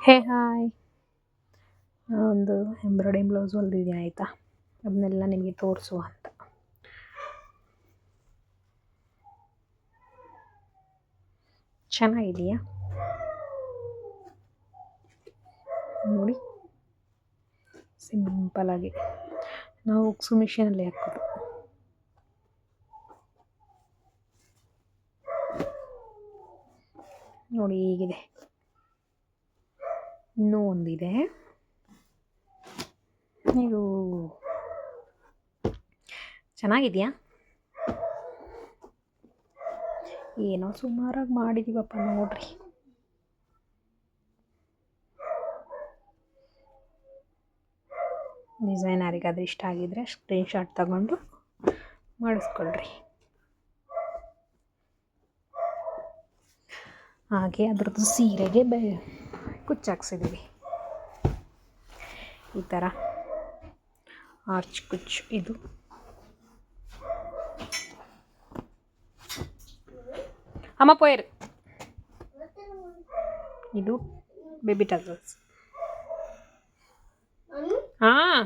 ಹೇ hi, ಒಂದು embroidering blouse ಹೊಲ್ದಿದ್ದೀನಿ ಆಯಿತಾ. ಅದನ್ನೆಲ್ಲ ನಿಮಗೆ ತೋರಿಸುವ ಅಂತ. ಚೆನ್ನಾಗಿದೆಯಾ ನೋಡಿ, ಸಿಂಪಲಾಗಿ ನಾವು ಉಕ್ಸು ಮಿಷಿನಲ್ಲಿ ಹಾಕೋದು. ನೋಡಿ ಹೀಗಿದೆ. ಇನ್ನೂ ಒಂದಿದೆ, ಇದು ಚೆನ್ನಾಗಿದೆಯಾ? ಏನೋ ಸುಮಾರಾಗಿ ಮಾಡಿದ್ದೀವಪ್ಪ ನೋಡ್ರಿ. ಡಿಸೈನ್ ಯಾರಿಗಾದ್ರೂ ಇಷ್ಟ ಆಗಿದ್ರೆ ಸ್ಕ್ರೀನ್ಶಾಟ್ ತಗೊಂಡು ಮಾಡಿಸ್ಕೊಳ್ರಿ. ಹಾಗೆ ಅದ್ರದ್ದು ಸೀರೆಗೆ ಕುಚ್ಚಾಕ್ಸಿದ್ದೀವಿ. ಈ ಥರ ಆರ್ಚ್ ಕುಚ್ಚು. ಇದು ಅಮ್ಮ ಪೋಯರ್, ಇದು ಬೇಬಿ ಟಸಲ್ಸ್. ಹಾಂ